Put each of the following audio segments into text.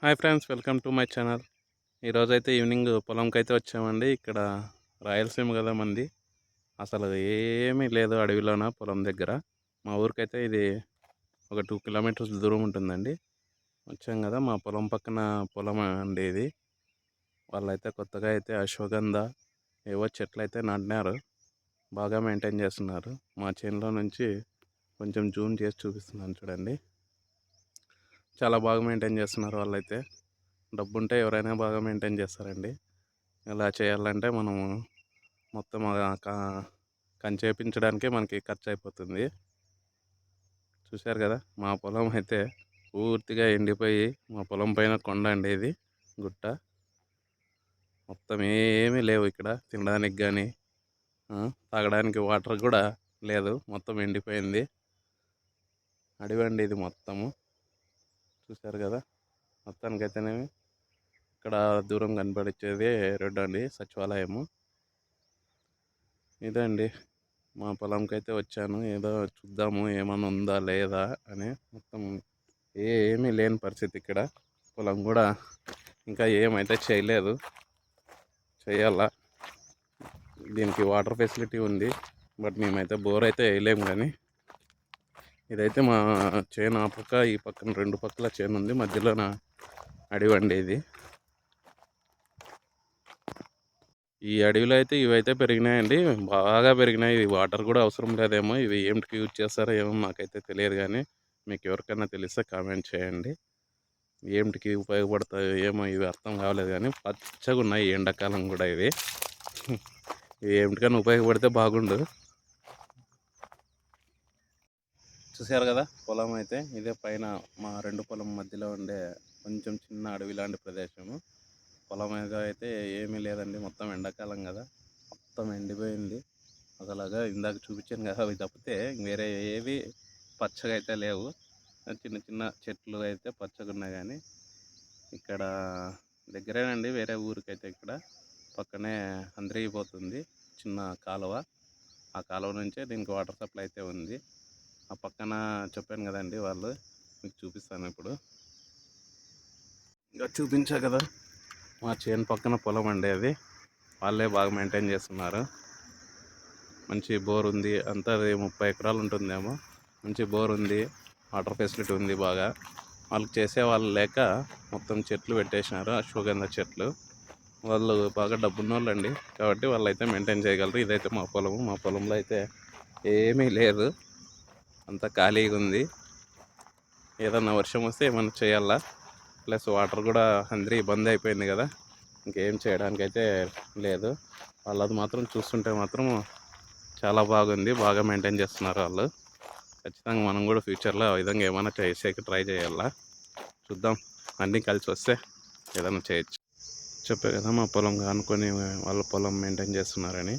Hi friends, welcome to my channel. ఈరోజైతే evening పొలంకైతే వచ్చామండి. ఇక్కడ రాయలసీమ కదా మంది. అసలు ఏమీ లేదు అడవిలోన పొలం దగ్గర. మా ఊరికైతే ఇది ఒక 2 కిలోమీటర్స్ దూరం ఉంటుందండి. వచ్చాం కదా, మా పొలం పక్కన పొలం అండి ఇది. వాళ్ళైతే కొత్తగా అయితే అశ్వగంధ ఏవో చెట్లు అయితే నాటినారు. బాగా మెయింటైన్ చేస్తున్నారు. మా చేనులో నుంచి కొంచెం జూమ్ చేసి చూపిస్తున్నాను చూడండి. చాలా బాగా మెయింటైన్ చేస్తున్నారు వాళ్ళైతే. డబ్బుంటే ఎవరైనా బాగా మెయింటైన్ చేస్తారండి. ఇలా చేయాలంటే మనము మొత్తం కంచి వేయించడానికే మనకి ఖర్చు అయిపోతుంది. చూశారు కదా, మా పొలం అయితే పూర్తిగా ఎండిపోయి, మా పొలం పైన కొండ అండి ఇది, గుట్ట. మొత్తం ఏమీ లేవు ఇక్కడ తినడానికి కానీ, తాగడానికి వాటర్ కూడా లేదు. మొత్తం ఎండిపోయింది. అడవండి ఇది మొత్తము. చూశారు కదా, మొత్తానికైతేనేమి ఇక్కడ దూరం కనపడిచ్చేది రోడ్డు అండి, సచివాలయము. ఇదండి, మా పొలంకి అయితే వచ్చాను. ఏదో చూద్దాము ఏమన్నా ఉందా లేదా అని. మొత్తం ఏమీ లేని పరిస్థితి ఇక్కడ. పొలం కూడా ఇంకా ఏమైతే చేయలేదు, చేయాలా. దీనికి వాటర్ ఫెసిలిటీ ఉంది, బట్ మేమైతే బోర్ అయితే వేయలేము. కానీ ఇదైతే మా చేను ఆ పక్క ఈ పక్కన 2 పక్కల చేను ఉంది, మధ్యలోన అడవండి ఇది. ఈ అడవిలో అయితే ఇవైతే పెరిగినాయండి, బాగా పెరిగినాయి. ఇవి వాటర్ కూడా అవసరం లేదేమో. ఇవి ఏమిటికి యూజ్ చేస్తారో ఏమో నాకైతే తెలియదు. కానీ మీకు ఎవరికైనా తెలిస్తే కామెంట్ చేయండి. ఏమిటికి ఉపయోగపడతాయో ఏమో ఇవి అర్థం కావలేదు. కానీ పచ్చగా ఉన్నాయి, ఎండాకాలం కూడా ఇవి. ఇవి ఏమిటికైనా ఉపయోగపడితే బాగుండు. చూసారు కదా, పొలం అయితే ఇదే. పైన మా 2 పొలం మధ్యలో ఉండే కొంచెం చిన్న అడవి లాంటి ప్రదేశము. పొలం అయితే ఏమీ లేదండి, మొత్తం ఎండాకాలం కదా, మొత్తం ఎండిపోయింది. ఒకలాగా ఇందాక చూపించాను కదా, అవి తప్పితే వేరే ఏవి పచ్చగా అయితే లేవు. చిన్న చిన్న చెట్లు అయితే పచ్చగా ఉన్నాయి. కానీ ఇక్కడ దగ్గరేనండి, వేరే ఊరికైతే ఇక్కడ పక్కనే అందరిగిపోతుంది చిన్న కాలువ. ఆ కాలువ నుంచే దీనికి వాటర్ సప్లై అయితే ఉంది. ఆ పక్కన చెప్పాను కదండి, వాళ్ళు మీకు చూపిస్తాను ఇప్పుడు. ఇంకా చూపించా కదా, మా చేను పక్కన పొలం అండి అది. వాళ్ళే బాగా మెయింటైన్ చేస్తున్నారు. మంచి బోర్ ఉంది, అంతా 30 ఎకరాలు ఉంటుందేమో. మంచి బోర్ ఉంది, వాటర్ ఫెసిలిటీ ఉంది బాగా. వాళ్ళకి చేసే వాళ్ళు లేక మొత్తం చెట్లు పెట్టేసినారు, అశ్వగంధ చెట్లు. వాళ్ళు బాగా డబ్బున్న వాళ్ళు అండి, కాబట్టి వాళ్ళు అయితే మెయింటైన్ చేయగలరు. ఇదైతే మా పొలము. మా పొలంలో అయితే ఏమీ లేదు, అంతా ఖాళీగా ఉంది. ఏదన్నా వర్షం వస్తే ఏమన్నా చేయాలా. ప్లస్ వాటర్ కూడా అందరి బంద్ అయిపోయింది కదా, ఇంకేం చేయడానికి అయితే లేదు. వాళ్ళది మాత్రం చూస్తుంటే మాత్రం చాలా బాగుంది, బాగా మెయింటైన్ చేస్తున్నారు వాళ్ళు. ఖచ్చితంగా మనం కూడా ఫ్యూచర్లో ఆ విధంగా ఏమైనా చేసేకి ట్రై చేయాలా. చూద్దాం, అన్నీ కలిసి వస్తే ఏదైనా చేయొచ్చు. చెప్పే కదా, మా పొలం అనుకొని వాళ్ళ పొలం మెయింటైన్ చేస్తున్నారని.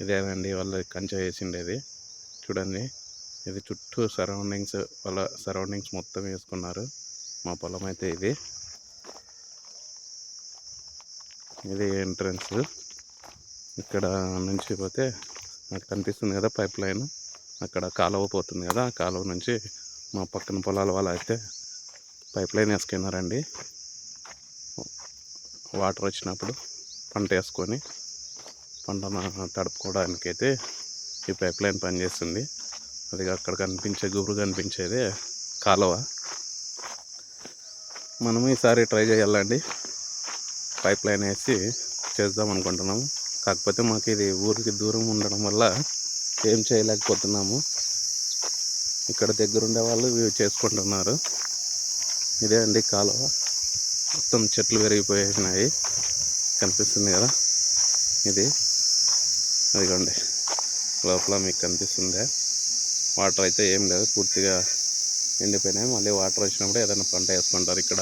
ఇదేనండి వాళ్ళు కంచె వేసిండేది. చూడండి, ఇది చుట్టూ సరౌండింగ్స్, వాళ్ళ సరౌండింగ్స్ మొత్తం వేసుకున్నారు. మా పొలం అయితే ఇది ఎంట్రన్స్. ఇక్కడ నుంచి పోతే నాకు కనిపిస్తుంది కదా పైప్ లైన్, అక్కడ కాలువ పోతుంది కదా, ఆ కాలువ నుంచి మా పక్కన పొలాల వాళ్ళు అయితే పైప్ లైన్ వేసుకున్నారండి. వాటర్ వచ్చినప్పుడు పంట వేసుకొని పంట తడుపుకోవడానికైతే ఈ పైప్ లైన్ పనిచేస్తుంది. అది అక్కడ కనిపించే గుబురు కనిపించేదే కాలువ. మనము ఈసారి ట్రై చేయాలండి, పైప్ లైన్ వేసి చేద్దాం అనుకుంటున్నాము. కాకపోతే మాకు ఇది ఊరికి దూరం ఉండడం వల్ల ఏం చేయలేకపోతున్నాము. ఇక్కడ దగ్గరుండే వాళ్ళు చేసుకుంటున్నారు. ఇదే అండి కాలువ, మొత్తం చెట్లు పెరిగిపోయినాయి, కనిపిస్తుంది కదా ఇది. అదిగోండి లోపల మీకు కనిపిస్తుందే. వాటర్ అయితే ఏం లేదు, పూర్తిగా ఎండిపోయినాయి. మళ్ళీ వాటర్ వచ్చినప్పుడు ఏదైనా పంట వేసుకుంటారు. ఇక్కడ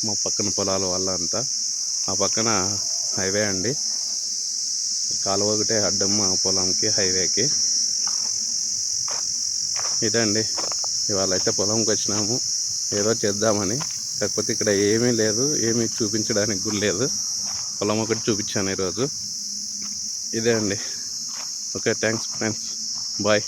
మా పక్కన పొలాల వల్ల అంతా. ఆ పక్కన హైవే అండి, కాలువ ఒకటే అడ్డం మా పొలంకి, హైవేకి. ఇదండి, ఇవాళ అయితే పొలంకి వచ్చినాము ఏదో చేద్దామని. కాకపోతే ఇక్కడ ఏమీ లేదు, ఏమీ చూపించడానికి కూడా లేదు. పొలం ఒకటి చూపించాను ఈరోజు. ఇదే అండి. Okay, thanks friends, bye.